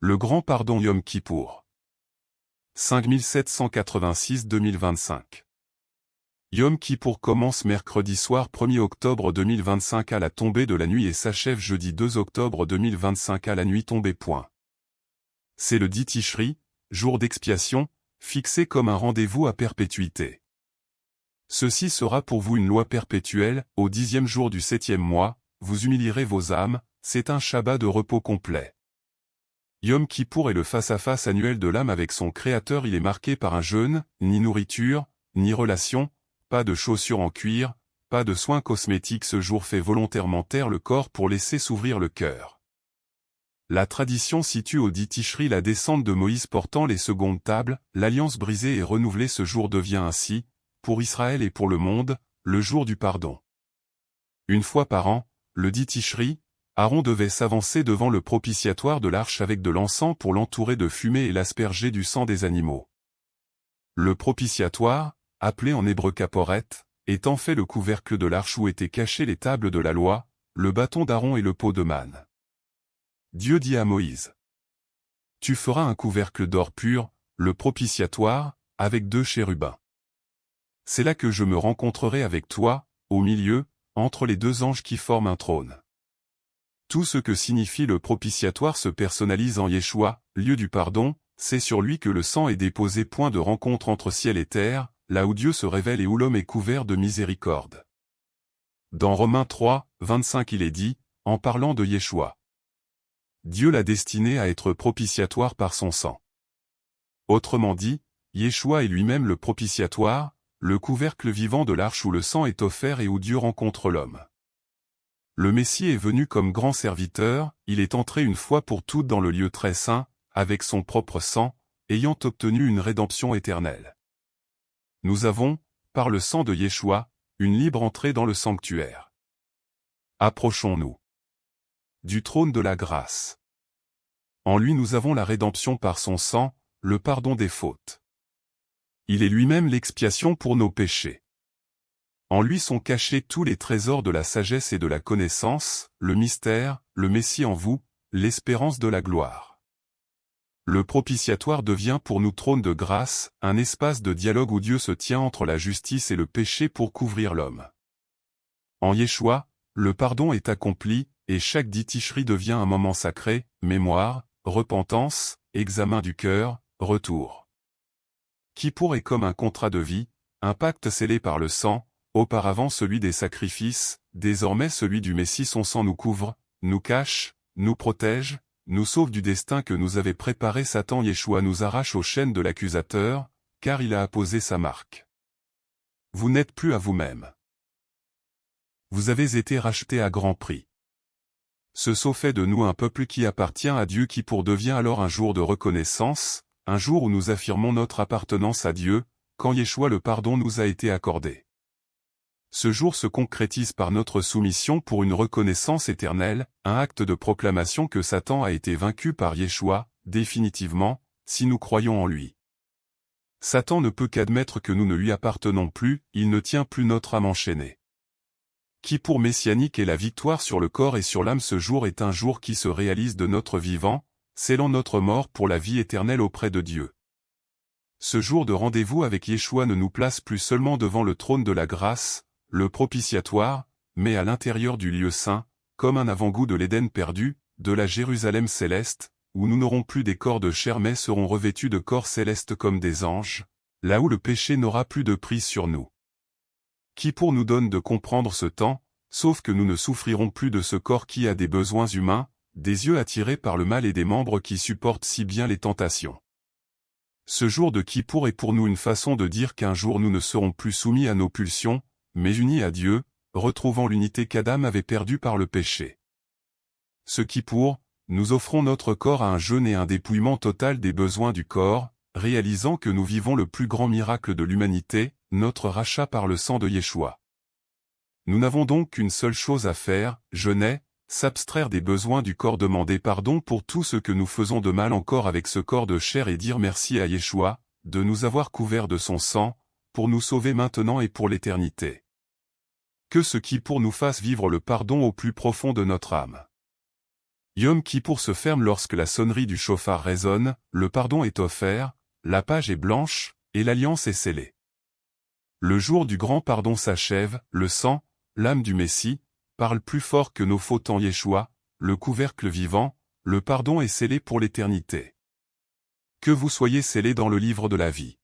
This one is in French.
Le grand pardon Yom Kippour. 5786-2025. Yom Kippour commence mercredi soir 1er octobre 2025 à la tombée de la nuit et s'achève jeudi 2 octobre 2025 à la nuit tombée. C'est le dit Tishri, jour d'expiation, fixé comme un rendez-vous à perpétuité. Ceci sera pour vous une loi perpétuelle, au 10e jour du 7e mois, vous humilierez vos âmes, c'est un Shabbat de repos complet. Yom Kippour est le face-à-face annuel de l'âme avec son Créateur. Il est marqué par un jeûne, ni nourriture, ni relation, pas de chaussures en cuir, pas de soins cosmétiques. Ce jour fait volontairement taire le corps pour laisser s'ouvrir le cœur. La tradition situe au dit Tishri la descente de Moïse portant les secondes tables, l'alliance brisée et renouvelée. Ce jour devient ainsi, pour Israël et pour le monde, le jour du pardon. Une fois par an, le dit Tishri, Aaron devait s'avancer devant le propitiatoire de l'arche avec de l'encens pour l'entourer de fumée et l'asperger du sang des animaux. Le propitiatoire, appelé en hébreu kaporet, est en fait le couvercle de l'arche où étaient cachées les tables de la loi, le bâton d'Aaron et le pot de manne. Dieu dit à Moïse: Tu feras un couvercle d'or pur, le propitiatoire, avec 2 chérubins. C'est là que je me rencontrerai avec toi, au milieu, entre les 2 anges qui forment un trône. Tout ce que signifie le propitiatoire se personnalise en Yeshua, lieu du pardon, c'est sur lui que le sang est déposé. Point de rencontre entre ciel et terre, là où Dieu se révèle et où l'homme est couvert de miséricorde. Dans Romains 3, 25 il est dit, en parlant de Yeshua: Dieu l'a destiné à être propitiatoire par son sang. Autrement dit, Yeshua est lui-même le propitiatoire, le couvercle vivant de l'arche où le sang est offert et où Dieu rencontre l'homme. Le Messie est venu comme grand serviteur, il est entré une fois pour toutes dans le lieu très saint, avec son propre sang, ayant obtenu une rédemption éternelle. Nous avons, par le sang de Yeshua, une libre entrée dans le sanctuaire. Approchons-nous du trône de la grâce. En lui nous avons la rédemption par son sang, le pardon des fautes. Il est lui-même l'expiation pour nos péchés. En lui sont cachés tous les trésors de la sagesse et de la connaissance, le mystère, le Messie en vous, l'espérance de la gloire. Le propitiatoire devient pour nous trône de grâce, un espace de dialogue où Dieu se tient entre la justice et le péché pour couvrir l'homme. En Yeshua, le pardon est accompli, et chaque dit Tishri devient un moment sacré, mémoire, repentance, examen du cœur, retour. Kippour est comme un contrat de vie, un pacte scellé par le sang, auparavant celui des sacrifices, désormais celui du Messie. Son sang nous couvre, nous cache, nous protège, nous sauve du destin que nous avait préparé Satan. Yeshua nous arrache aux chaînes de l'accusateur, car il a apposé sa marque. Vous n'êtes plus à vous-même. Vous avez été rachetés à grand prix. Ce sceau fait de nous un peuple qui appartient à Dieu. Kippour devient alors un jour de reconnaissance, un jour où nous affirmons notre appartenance à Dieu, quand Yeshua le pardon nous a été accordé. Ce jour se concrétise par notre soumission pour une reconnaissance éternelle, un acte de proclamation que Satan a été vaincu par Yeshua, définitivement, si nous croyons en lui. Satan ne peut qu'admettre que nous ne lui appartenons plus, il ne tient plus notre âme enchaînée. Kippour messianique est la victoire sur le corps et sur l'âme. Ce jour est un jour qui se réalise de notre vivant, scellant notre mort pour la vie éternelle auprès de Dieu. Ce jour de rendez-vous avec Yeshua ne nous place plus seulement devant le trône de la grâce, le propitiatoire, mais à l'intérieur du lieu saint, comme un avant-goût de l'Éden perdu, de la Jérusalem céleste, où nous n'aurons plus des corps de chair mais serons revêtus de corps célestes comme des anges, là où le péché n'aura plus de prise sur nous. Kippour nous donne de comprendre ce temps, sauf que nous ne souffrirons plus de ce corps qui a des besoins humains, des yeux attirés par le mal et des membres qui supportent si bien les tentations. Ce jour de Kippour est pour nous une façon de dire qu'un jour nous ne serons plus soumis à nos pulsions, mais unis à Dieu, retrouvant l'unité qu'Adam avait perdue par le péché. Ce Kippour, nous offrons notre corps à un jeûne et un dépouillement total des besoins du corps, réalisant que nous vivons le plus grand miracle de l'humanité, notre rachat par le sang de Yeshua. Nous n'avons donc qu'une seule chose à faire, jeûner, s'abstraire des besoins du corps, demander pardon pour tout ce que nous faisons de mal encore avec ce corps de chair et dire merci à Yeshua, de nous avoir couverts de son sang, pour nous sauver maintenant et pour l'éternité. Que ce Kippour nous fasse vivre le pardon au plus profond de notre âme. Yom Kippour se ferme lorsque la sonnerie du chauffard résonne, le pardon est offert, la page est blanche, et l'alliance est scellée. Le jour du grand pardon s'achève, le sang, l'âme du Messie, parle plus fort que nos fautes en Yeshua, le couvercle vivant, le pardon est scellé pour l'éternité. Que vous soyez scellés dans le livre de la vie.